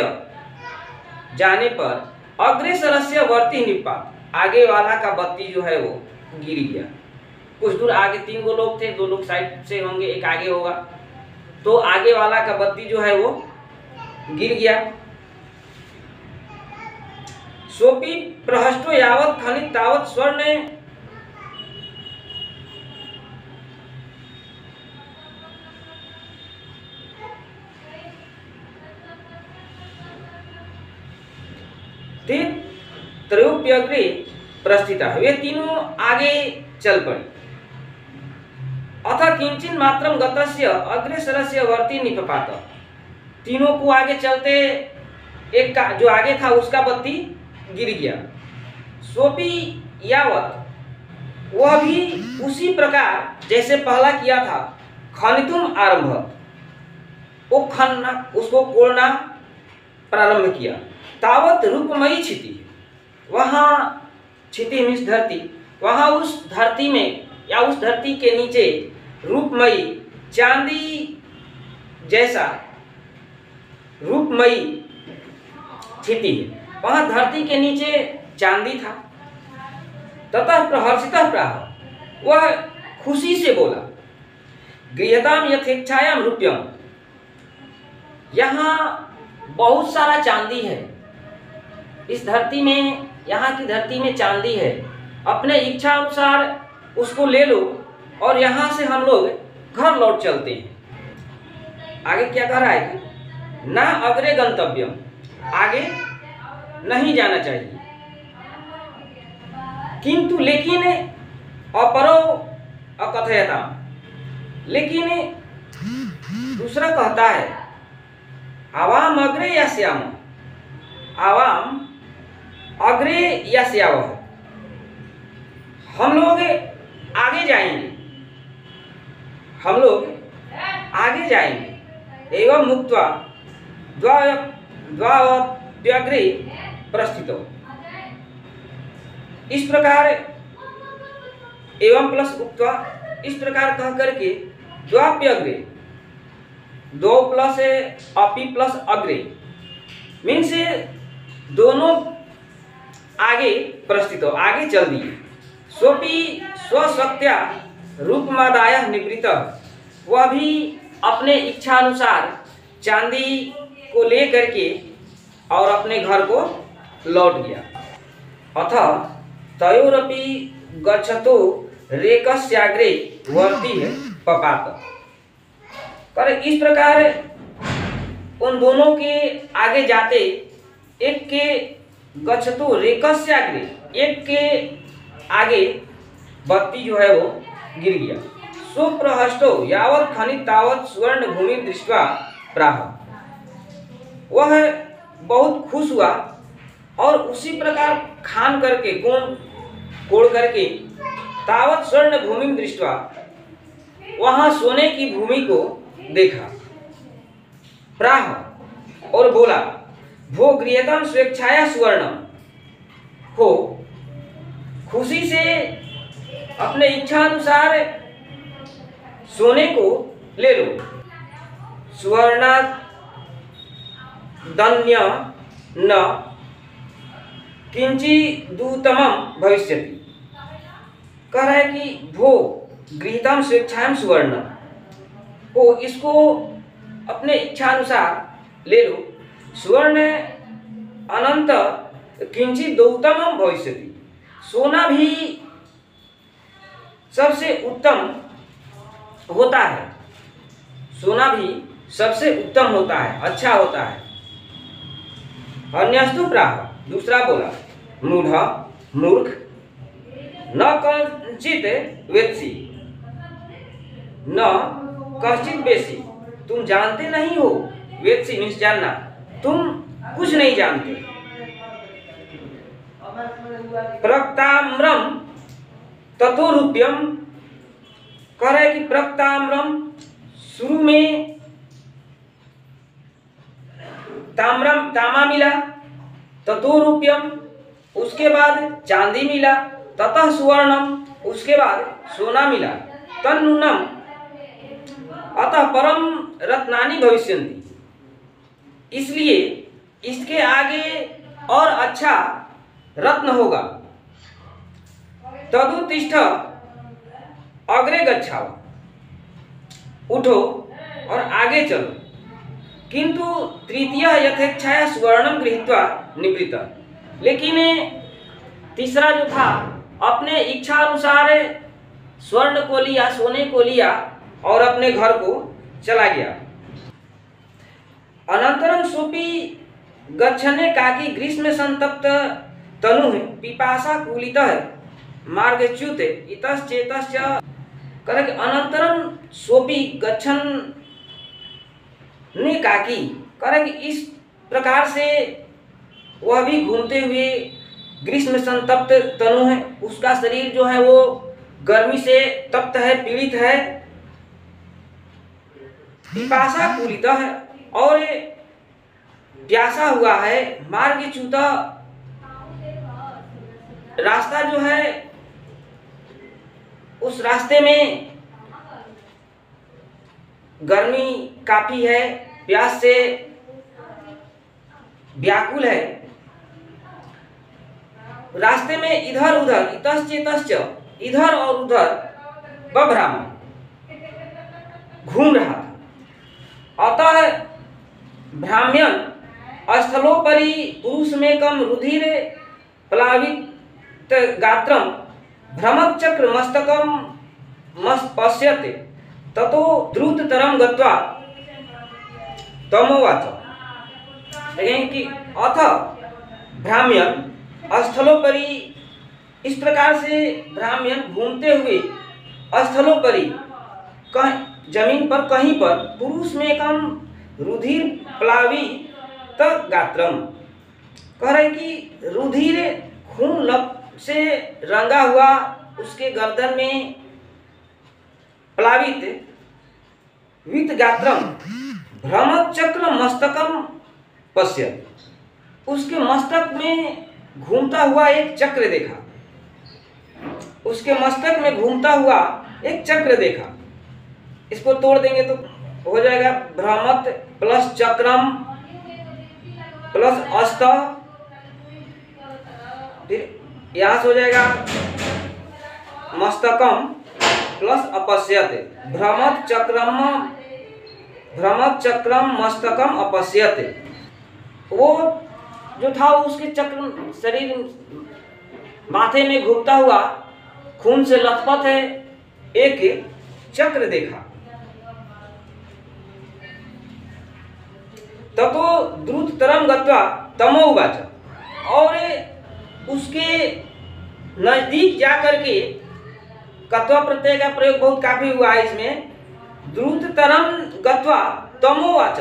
जाने पर, अग्रेसरस्य वर्ति निपात, आगे वाला का बत्ती जो है वो गिर गया। कुछ दूर आगे 3 गो लोग थे, 2 लोग साइड से होंगे, एक आगे होगा, तो आगे वाला का बत्ती जो है वो गिर गया। सोपी प्रहष्टो यावत खनित तावत स्वर्ण, त्रयोप्यग्रे प्रस्थिता, वे तीनों आगे चल पड़े। अतः किंचिन मात्रम गतस्य अग्रेसरस्य वर्ति निपपात, तीनों को आगे चलते एक का जो आगे था उसका बत्ती गिर गया। सोपी यावत, वह भी उसी प्रकार जैसे पहला किया था, खनितुम आरंभ, वो खनना, उसको कोड़ना प्रारंभ किया। तावत रूपमयी क्षिति, वहाँ क्षिति मीन्स धरती, वहाँ उस धरती में या उस धरती के नीचे रूपमयी, चांदी जैसा रूपमयी क्षिति है, वहाँ धरती के नीचे चांदी था। ततः प्रहर्षितः प्राह, वह खुशी से बोला, गृह्यताम यथेच्छायाम रूप्यम, यहाँ बहुत सारा चांदी है, इस धरती में, यहाँ की धरती में चांदी है, अपने इच्छा अनुसार उसको ले लो और यहाँ से हम लोग घर लौट चलते हैं। आगे क्या कह रहा है कि ना अग्रे गंतव्यम, आगे नहीं जाना चाहिए, किंतु लेकिन अपरो अकथयता, लेकिन दूसरा कहता है आवाम अग्रे या श्याम, आवाम अग्रे या श्याव, हम लोग आगे जाएंगे, हम लोग आगे जाएंगे। एवं मुक्त्वा द्वाप्यग्रे प्रस्थितो, इस प्रकार एवं प्लस उक्त्वा, इस प्रकार कह करके द्वाप्यग्रे, 2 प्लस अपि प्लस अग्रे मीन्स दोनों आगे प्रस्थित हो, आगे चल दिए। सोपी स्वशक्त्या रूपमादाय निवृत्त, वह भी अपने इच्छा अनुसार चांदी को ले करके और अपने घर को लौट गया। अतः तयोरपि गच्छतो रेकस्याग्रे वर्ति है पपात, पर इस प्रकार उन दोनों के आगे जाते एक के गच्छतो रेकस्याग्रे, एक के आगे बत्ती जो है वो गिर गया। सुप्रहष्टो यावत् खनित तावत् सुवर्ण भूमि दृष्ट्वा प्राह, वह बहुत खुश हुआ और उसी प्रकार खान करके कोड़ करके तावत् स्वर्ण भूमि दृष्ट्वा, वहां सोने की भूमि को देखा। प्राह और बोला, भो गृहतम स्वेच्छाया सुवर्णम, हो खुशी से अपने इच्छा अनुसार सोने को ले लो। सुवर्णा दन्य न किंची दूतमम भविष्यति, कह रहा है कि भो गृहीतम स्वेच्छायाम सुवर्ण, हो इसको अपने इच्छा अनुसार ले लो। सुवर्ण अनंत किंचित दौतमम भविष्यति, सोना भी सबसे उत्तम होता है, सोना भी सबसे उत्तम होता है, अच्छा होता है। अन्यस्तु प्राह, दूसरा बोला, मूढ़ मूर्ख न कंचित वेत्सी न कश्चित बेसी, तुम जानते नहीं हो, वेत्सी मीन्स जानना, तुम कुछ नहीं जानते। प्रक्ताम्रम ततो रूप्यम, कह रहे कि प्रक्ताम्रम शुरू में तामा मिला, ततो रूप्यम उसके बाद चांदी मिला, ततः सुवर्णम उसके बाद सोना मिला, तन्नूनम अतः परम रत्नानि भविष्यन्ति, इसलिए इसके आगे और अच्छा रत्न होगा। तदुत्तिष्ठ अग्रे गच्छाओ, उठो और आगे चलो। किंतु तृतीय यथेच्छाया सुवर्णम गृहीत्वा निवृत्त, लेकिन तीसरा जो था अपने इच्छा अनुसार स्वर्ण को लिया, सोने को लिया और अपने घर को चला गया। अनंतरम सोपी गच्छने काकी ग्रीष्म संतप्त तनु पिपासा कूलितः मार्गच्युत इतश्चेतश्च, करके अनंतरम सोपी गच्छन ने काकी, करके इस प्रकार से वह भी घूमते हुए ग्रीष्म संतप्त तनु है, उसका शरीर जो है वो गर्मी से तप्त है, पीड़ित है। पिपासा कूलित है और प्यासा हुआ है। मार्गच्युत, रास्ता जो है उस रास्ते में गर्मी काफी है, प्यास से व्याकुल है। रास्ते में इधर उधर इतश्चेतश्च, इधर और उधर बभ्राम घूम रहा था। अतः भ्राम्यन स्थलोपरि पुरुषमेकं रुधिर प्लावित गात्रम भ्रमचक्र मस्तकम पश्यते, ततो द्रुततरम गत्वा तमोवाच, देखें कि अथ भ्राम्यन स्थलोपरि, इस प्रकार से भ्राम्यन घूमते हुए स्थलोपरि जमीन पर कहीं पर पुरुष में कम रुधिर प्लावित गात्रम, कह रहे कि रुधिर खून लप से रंगा हुआ उसके गर्दन में प्लावित वित गात्रम भ्रमचक्र मस्तकम पश्य, उसके मस्तक में घूमता हुआ एक चक्र देखा, उसके मस्तक में घूमता हुआ एक चक्र देखा। इसको तोड़ देंगे तो हो जाएगा भ्रमत प्लस चक्रम प्लस अस्त, फिर यहाँ से हो जाएगा मस्तकम प्लस अपश्यत, भ्रमत चक्रम मस्तकम अपश्यत। वो जो था उसके चक्र शरीर माथे में घूमता हुआ खून से लथपथ है एक चक्र देखा। ततो द्रुततरम गत्वा तमो उवाच, और उसके नजदीक जा करके कत्वा प्रत्यय का प्रयोग बहुत काफी हुआ है इसमें। द्रुततरम गत्वा तमो उवाच,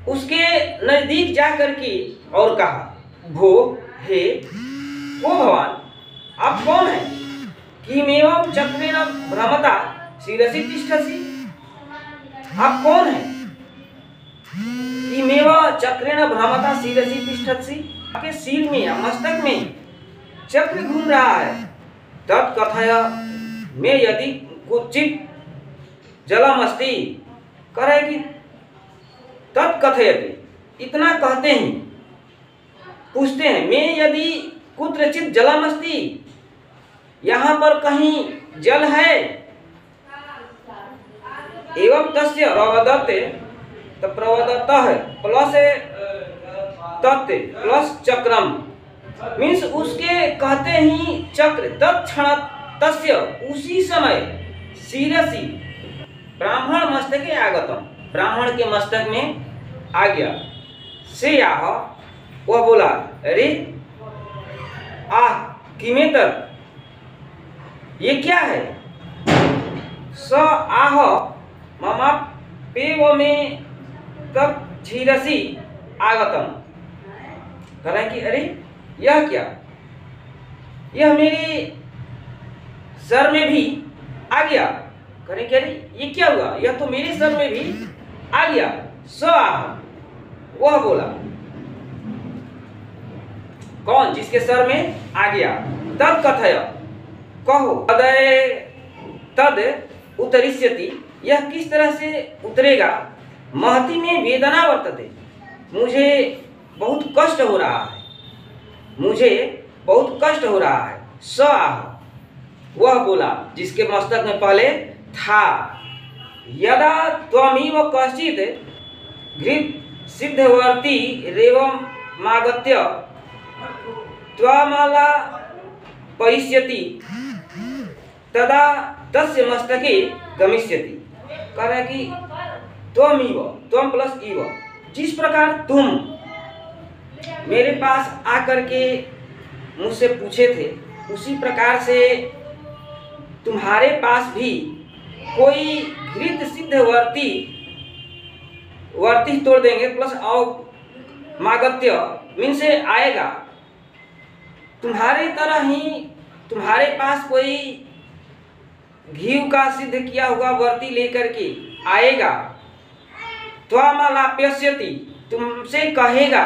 उसके नजदीक जा करके और कहा, भो हे ओ भगवान, आप कौन है? किमेवं चक्रेण भ्रमता शिरसि तिष्ठसि, आप कौन है? किमेव चक्रेण भ्रमता शिरसि तिष्ठसि, आपके सिर में या मस्तक में चक्र घूम रहा है। तत्कथय, मैं यदि कुचित जलमस्ति, कह रहे कि तत्कथयति, इतना कहते हैं, पूछते हैं, मैं यदि कुत्रचित जलमस्ति, यहाँ पर कहीं जल है। एवं तस्य प्रवदते, तो प्रवदतः प्लस तत् प्लस चक्रम, मीन्स उसके कहते ही चक्र, तत्क्षण तस्य, उसी समय, शिरसि, ब्राह्मण मस्तके आगतम, ब्राह्मण के मस्तक में आ गया। से आह, वह बोला, अरे आह किमेतर, ये क्या है? स आह ममा पेव में तब झीरसी आगतम, कह रहा है कि अरे यह क्या, यह मेरे सर में भी आ गया। करें क्या, अरे ये क्या हुआ, यह तो मेरे सर में भी आ गया। स आह, वह बोला, कौन? जिसके सर में आ गया। तद कथय, कहो, तदय तद उतरिष्यति, यह किस तरह से उतरेगा। महती में वेदना वर्तते, मुझे बहुत कष्ट हो रहा है, मुझे बहुत कष्ट हो रहा है। स आह, वह बोला जिसके मस्तक में पहले था, यदा त्वमिव कश्चित् घृत सिद्धवर्ती रेवम मागत्य त्वमाला परिष्यति तदा तस्य मस्तके गमिष्यति। कह रहा है कि त्वमिव, त्वम प्लस इव, जिस प्रकार तुम मेरे पास आकर के मुझसे पूछे थे, उसी प्रकार से तुम्हारे पास भी कोई घृत सिद्धवर्ती, वर्ती तोड़ देंगे प्लस और मागत्य मीन से आएगा, तुम्हारे तरह ही तुम्हारे पास कोई घी का सिद्ध किया हुआ वर्ती लेकर के आएगा। त्वमालाप्यस्यति, तुमसे कहेगा,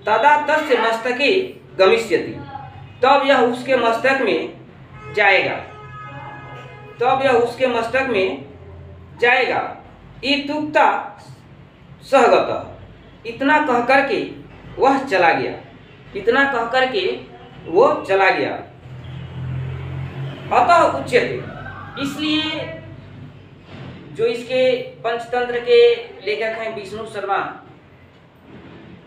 तदा तस्य मस्तके गमिष्यति, तब यह उसके मस्तक में जाएगा, तब यह उसके मस्तक में जाएगा। इतुक्ता सहगत, इतना कह करके वह चला गया, इतना कह करके वो चला गया। अतः उच्यते, इसलिए जो इसके पंचतंत्र के लेखक हैं विष्णु शर्मा,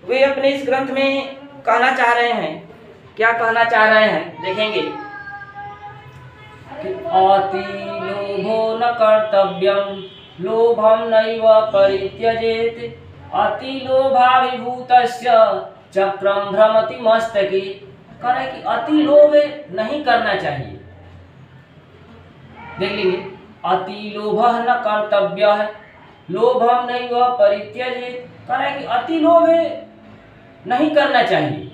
वे अपने इस ग्रंथ में कहना चाह रहे हैं, क्या कहना चाह रहे हैं देखेंगे कि अति लोभो न कर्तव्यम लोभम नैव परित्यजेत, अति लोभाभिभूतस्य चक्रम भ्रमति मस्तके। कह रहे कि अति लोभ नहीं करना चाहिए। देख लीजिए, अति लोभ न कर्तव्य है, लोभम नैव परित्यजेत। कह रहे कि अति लोभ नहीं करना चाहिए,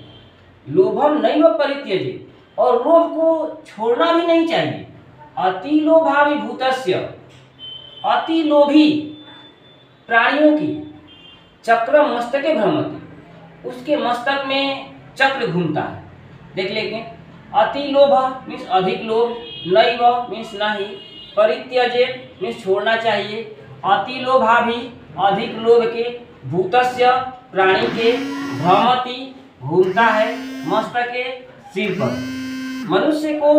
लोभम नैव परित्यजेत, और लोभ को छोड़ना भी नहीं चाहिए। अति लोभाभिभूतस्य, अति लोभी प्राणियों की चक्र मस्तके भ्रमति, उसके मस्तक में चक्र घूमता है। देख लेंगे, अति लोभ मीन्स अधिक लोभ, नैव मीन्स नहीं, परित्यजेत मीन्स छोड़ना चाहिए, अति लोभाभि अधिक लोभ के, भूतस्य प्राणी के, भ्रमति घूमता है, मस्तके सिर पर। मनुष्य को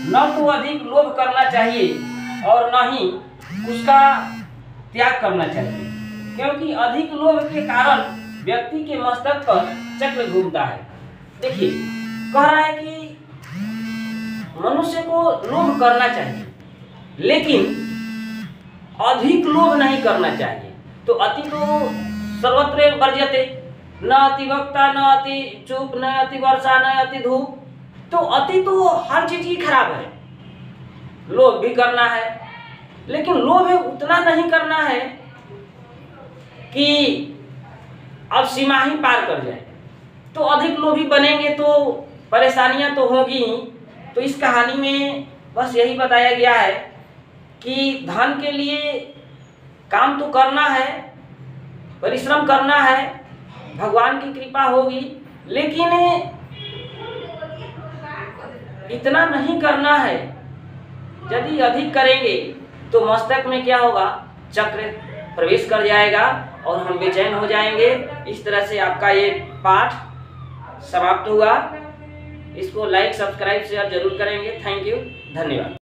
न तो अधिक लोभ करना चाहिए और न ही उसका त्याग करना चाहिए, क्योंकि अधिक लोभ के कारण व्यक्ति के मस्तक पर चक्र घूमता है। देखिए, कह रहा है कि मनुष्य को लोभ करना चाहिए लेकिन अधिक लोभ नहीं करना चाहिए। तो अति लोभ सर्वत्र वर्ज्यते, न अति वक्ता, न अति चुप, न अति वर्षा, न अति धूप। तो अति तो हर चीज ही खराब है। लोभ भी करना है, लेकिन लोभ उतना नहीं करना है कि अब सीमा ही पार कर जाए। तो अधिक लोभी बनेंगे तो परेशानियां तो होगी ही। तो इस कहानी में बस यही बताया गया है कि धन के लिए काम तो करना है, परिश्रम करना है, भगवान की कृपा होगी, लेकिन इतना नहीं करना है। यदि अधिक करेंगे तो मस्तक में क्या होगा, चक्र प्रवेश कर जाएगा और हम बेचैन हो जाएंगे। इस तरह से आपका ये पाठ समाप्त हुआ। इसको लाइक, सब्सक्राइब, शेयर जरूर करेंगे। थैंक यू, धन्यवाद।